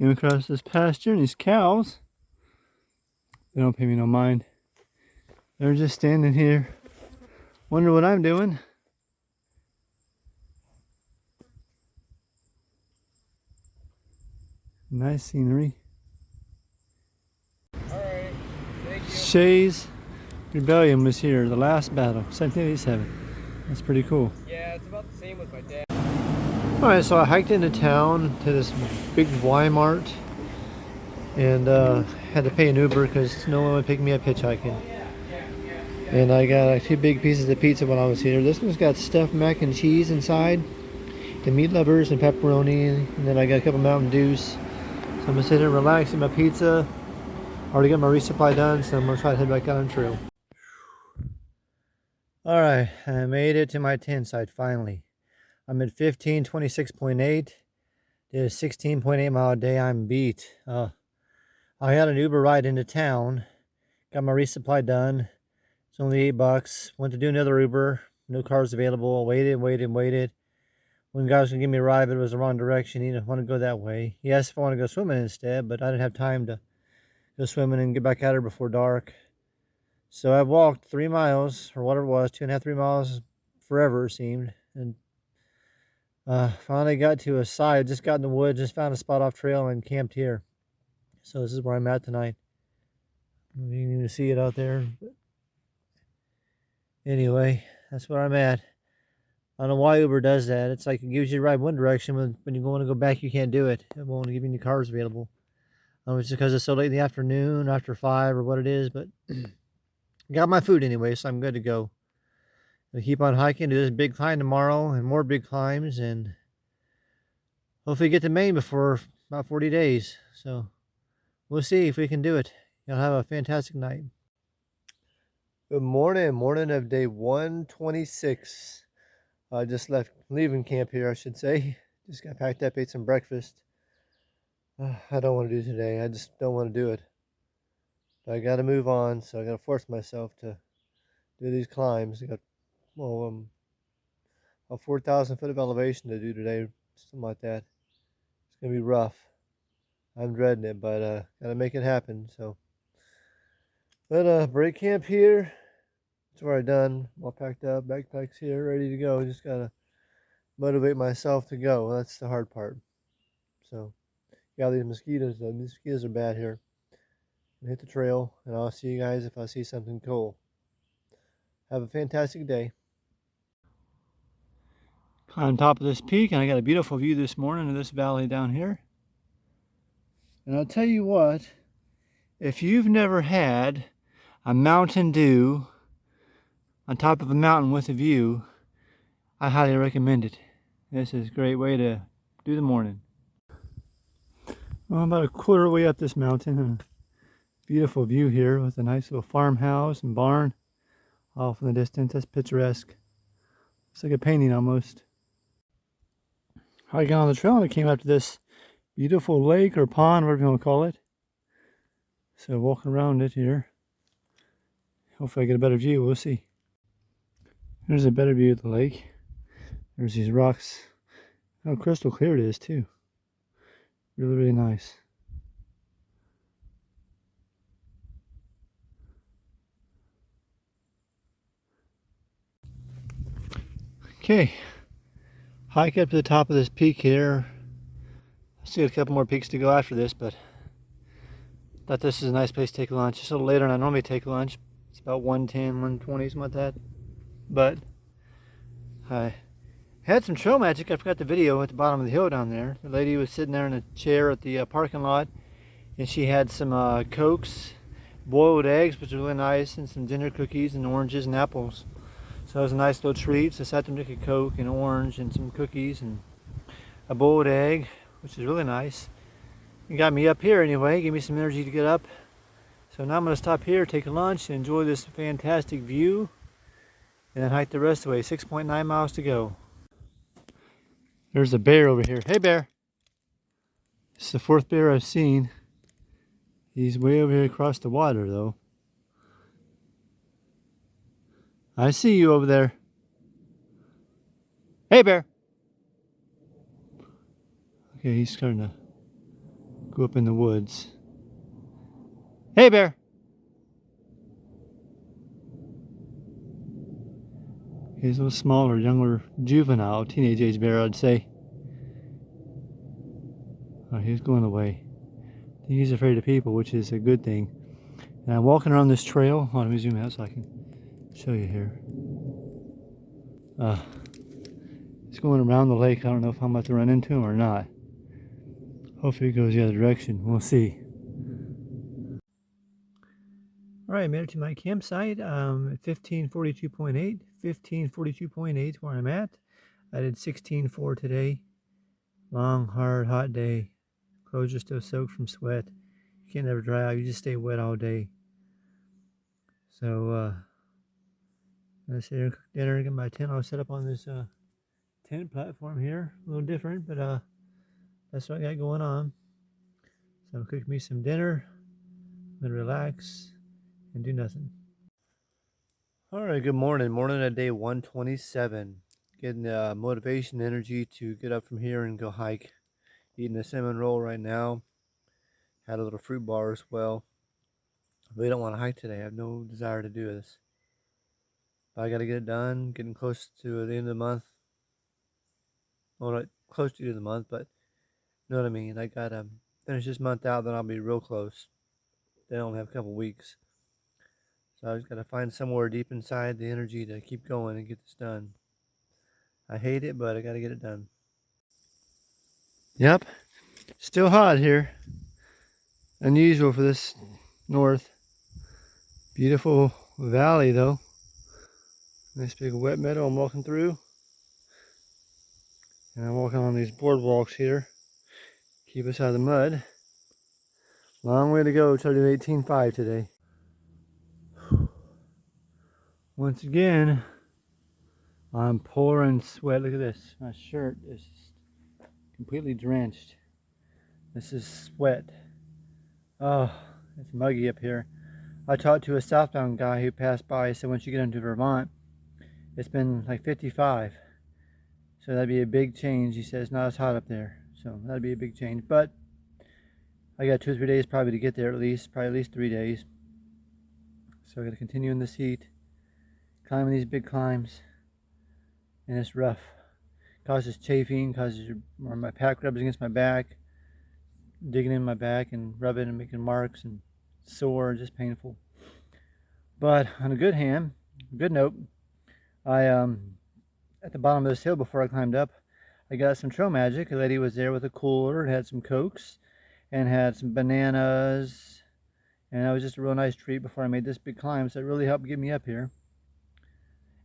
Came across this pasture and these cows. They don't pay me no mind. They're just standing here. Wonder what I'm doing. Nice scenery. Alright, thank you. Shays Rebellion was here, the last battle, 1787. That's pretty cool. Yeah, it's about the same with my dad. Alright, so I hiked into town to this big Walmart and had to pay an Uber because no one would pick me up hitchhiking. And I got 2 big pieces of pizza when I was here. This one's got stuffed mac and cheese inside, the meat lovers and pepperoni, and then I got a couple Mountain Dews. So I'm gonna sit here and relax, eat my pizza. Already got my resupply done, so I'm gonna try to head back out on the trail. Alright, I made it to my tent site finally. I'm at 1526.8. Did a 16.8 mile a day. I'm beat. I had an Uber ride into town. Got my resupply done. It's only $8. Went to do another Uber. No cars available. Waited. One guy was gonna give me a ride, but it was the wrong direction. He didn't want to go that way. He asked if I want to go swimming instead, but I didn't have time to go swimming and get back out here before dark. So I walked 3 miles, or whatever it was, 2.5, 3 miles, forever it seemed. And finally got to a side, just got in the woods, just found a spot off trail and camped here. So this is where I'm at tonight. You can even see it out there. But anyway, that's where I'm at. I don't know why Uber does that. It's like it gives you a ride one direction, when you want to go back, you can't do it. It won't give you any cars available. It's because it's so late in the afternoon, after 5 or what it is, but got my food anyway, so I'm good to go. I'll keep on hiking, do this big climb tomorrow and more big climbs, and hopefully get to Maine before about 40 days. So we'll see if we can do it. Y'all have a fantastic night. Good morning of day 126. I just leaving camp here, I should say. Just got packed up, ate some breakfast. I don't want to do today. I just don't want to do it. But I got to move on, so I got to force myself to do these climbs. I got a 4,000 foot of elevation to do today, something like that. It's gonna be rough. I'm dreading it, but gotta make it happen. So, but break camp here. It's already done. All packed up, backpacks here, ready to go. Just gotta motivate myself to go. That's the hard part. So, yeah, these mosquitoes. The mosquitoes are bad here. Hit the trail, and I'll see you guys if I see something cool. Have a fantastic day. On top of this peak, and I got a beautiful view this morning of this valley down here. And I'll tell you what, if you've never had a Mountain Dew on top of a mountain with a view, I highly recommend it. This is a great way to do the morning. Well, I'm about a quarter way up this mountain, and a beautiful view here with a nice little farmhouse and barn off in the distance. That's picturesque. It's like a painting almost. I got on the trail and I came up to this beautiful lake or pond, whatever you want to call it. So walking around it here. Hopefully I get a better view. We'll see. There's a better view of the lake. There's these rocks. How crystal clear it is too. Really, really nice. Okay. Hike up to the top of this peak here. I still got a couple more peaks to go after this, but thought this is a nice place to take lunch. It's a little later than I normally take lunch. It's about 1:10, 1:20, something like that. But I had some trail magic. I forgot the video at the bottom of the hill down there. The lady was sitting there in a chair at the parking lot, and she had some Cokes, boiled eggs, which are really nice, and some dinner cookies and oranges and apples. So it was a nice little treat. So I sat there and drank a Coke and orange and some cookies and a boiled egg, which is really nice. It got me up here anyway, gave me some energy to get up. So now I'm going to stop here, take a lunch, and enjoy this fantastic view, and then hike the rest of the way. 6.9 miles to go. There's a bear over here. Hey, bear. It's the 4th bear I've seen. He's way over here across the water, though. I see you over there. Hey, bear. Okay, he's starting to go up in the woods. Hey, bear! He's a little smaller, younger, juvenile, teenage age bear, I'd say. Oh, he's going away. I think he's afraid of people, which is a good thing. And I'm walking around this trail. Hold on, let me zoom out so I can show you here. It's going around the lake. I don't know if I'm about to run into him or not. Hopefully it goes the other direction. We'll see. All right, I made it to my campsite at 1542.8. 1542.8 is where I'm at. I did 16.4 today. Long, hard, hot day. Clothes are still soaked from sweat. You can't ever dry out. You just stay wet all day. So, I sit here and cook dinner and get my tent all set up on this tent platform here. A little different, but that's what I got going on. So I'm cooking me some dinner. I'm gonna relax and do nothing. All right, good morning. Morning at day 127. Getting motivation, energy to get up from here and go hike. Eating a cinnamon roll right now. Had a little fruit bar as well. I really don't want to hike today. I have no desire to do this. But I got to get it done. Getting close to the end of the month. Well, not close to the end of the month, but you know what I mean. I got to finish this month out, then I'll be real close. Then I'll have a couple weeks. So I just got to find somewhere deep inside the energy to keep going and get this done. I hate it, but I got to get it done. Yep, still hot here. Unusual for this north. Beautiful valley though. Nice big wet meadow I'm walking through. And I'm walking on these boardwalks here. Keep us out of the mud. Long way to go till I do 18.5 today. Once again, I'm pouring sweat. Look at this. My shirt is completely drenched. This is sweat. Oh, it's muggy up here. I talked to a southbound guy who passed by. He said once you get into Vermont, it's been like 55. So that'd be a big change. He said it's not as hot up there. So that'd be a big change. But I got 2 or 3 days probably to get there at least. Probably at least 3 days. So I got to continue in this heat. Climbing these big climbs. And it's rough. Causes chafing. Causes my pack rubs against my back. Digging in my back and rubbing and making marks and sore, just painful. But on a good note, I at the bottom of this hill before I climbed up, I got some trail magic. A lady was there with a cooler, had some Cokes and had some bananas, and that was just a real nice treat before I made this big climb. So it really helped get me up here.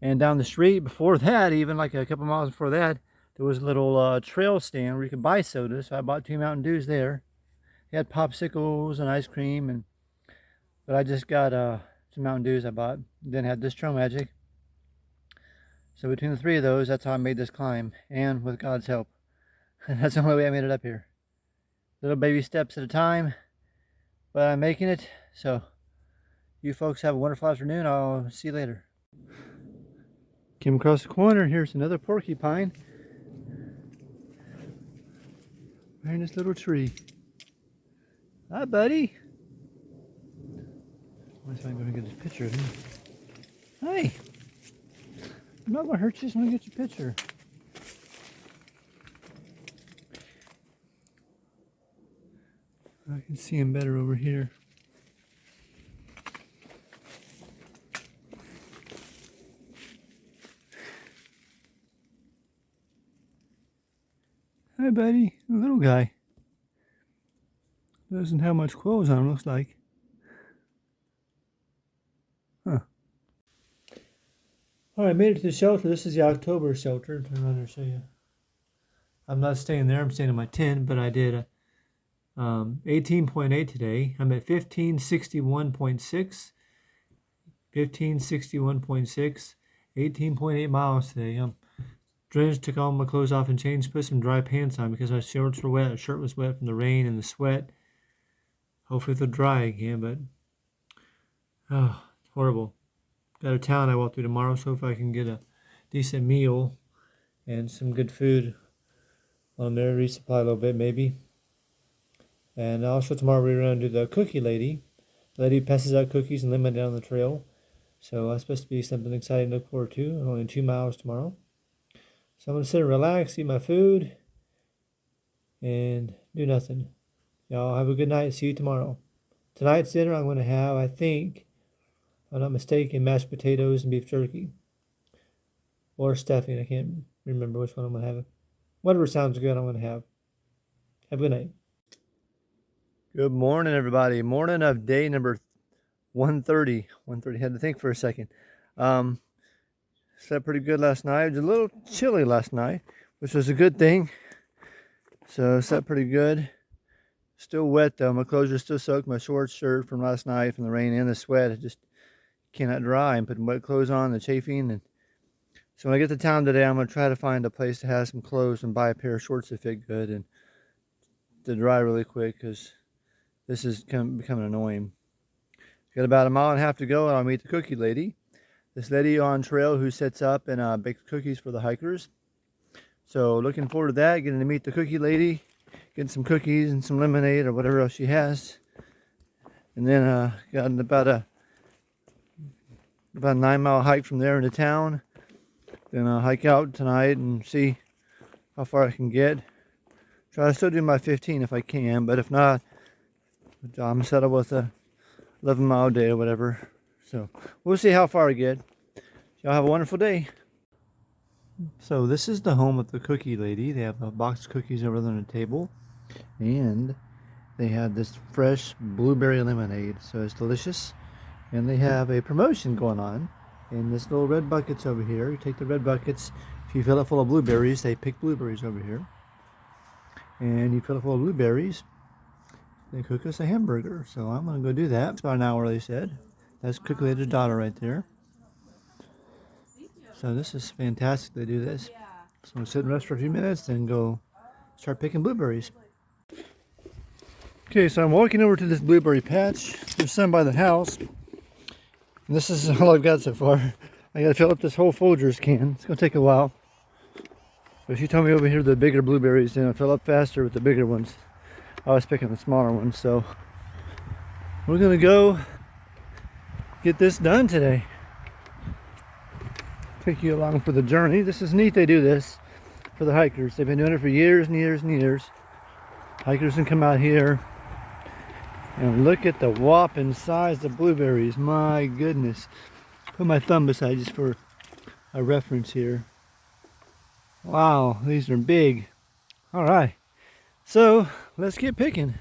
And down the street before that, even like a couple miles before that, there was a little trail stand where you could buy soda. So I bought 2 Mountain Dews there. They had popsicles and ice cream, but I just got some Mountain Dews I bought. Then had this trail magic. So between the 3 of those, that's how I made this climb, and with God's help. That's the only way I made it up here. Little baby steps at a time, but I'm making it. So you folks have a wonderful afternoon. I'll see you later. Came across the corner. Here's another porcupine. Right in this little tree. Hi, buddy. Why don't I go get this picture of him? Hi. I'm not going to hurt you. Just want to get your picture. I can see him better over here. Hi, buddy. A little guy. Doesn't have much clothes on, looks like. Huh. Alright, I made it to the shelter. This is the October shelter. Turn around and show you. I'm not staying there. I'm staying in my tent, but I did 18.8 today. I'm at 1561.6. 1561.6. 18.8 miles today. Drenched, took all my clothes off and changed, put some dry pants on because my shorts were wet. My shirt was wet from the rain and the sweat. Hopefully they'll dry again, but it's horrible. Got a town I walk through tomorrow, so if I can get a decent meal and some good food on there, resupply a little bit maybe. And also tomorrow we're going to do the cookie lady. The lady passes out cookies and lemonade on the trail. So that's supposed to be something exciting to look forward to. Only 2 miles tomorrow. So I'm going to sit and relax, eat my food, and do nothing. Y'all have a good night. See you tomorrow. Tonight's dinner I'm going to have, I think, if I'm not mistaken, mashed potatoes and beef jerky. Or stuffing. I can't remember which one I'm going to have. Whatever sounds good, I'm going to have. Have a good night. Good morning, everybody. Morning of day number 130. 130. Had to think for a second. Slept pretty good last night. It was a little chilly last night, which was a good thing. So slept pretty good. Still wet though. My clothes are still soaked. My short shirt from last night, from the rain and the sweat, it just cannot dry. I'm putting wet clothes on, the chafing. And so when I get to town today, I'm going to try to find a place to have some clothes and buy a pair of shorts that fit good and to dry really quick, because this is becoming annoying. Got about 1.5 miles to go and I'll meet the cookie lady. This lady on trail who sets up and bakes cookies for the hikers. So looking forward to that, getting to meet the cookie lady, getting some cookies and some lemonade or whatever else she has. And then got about a 9-mile hike from there into town. Then I'll hike out tonight and see how far I can get. Try to still do my 15 if I can, but if not, I'm settled with a 11-mile day or whatever. So we'll see how far I get. Y'all have a wonderful day. So this is the home of the cookie lady. They have a box of cookies over there on the table, and they have this fresh blueberry lemonade. So it's delicious, and they have a promotion going on. In this little red buckets over here, you take the red buckets. If you fill it full of blueberries, they pick blueberries over here, and you fill it full of blueberries, they cook us a hamburger. So I'm gonna go do that. It's about an hour, they said. That's cookie lady's daughter right there. So this is fantastic. They do this. So I'm gonna sit and rest for a few minutes, then go start picking blueberries. Okay, so I'm walking over to this blueberry patch. There's some by the house. And this is all I've got so far. I gotta fill up this whole Folgers can. It's gonna take a while. But she told me over here the bigger blueberries, then I'll fill up faster with the bigger ones. I was picking the smaller ones, so we're gonna go get this done today. Take you along for the journey. This is neat, they do this for the hikers. They've been doing it for years and years and years. Hikers can come out here and look at the whopping size of blueberries. My goodness. Put my thumb beside just for a reference here. Wow, these are big. All right, so let's get picking.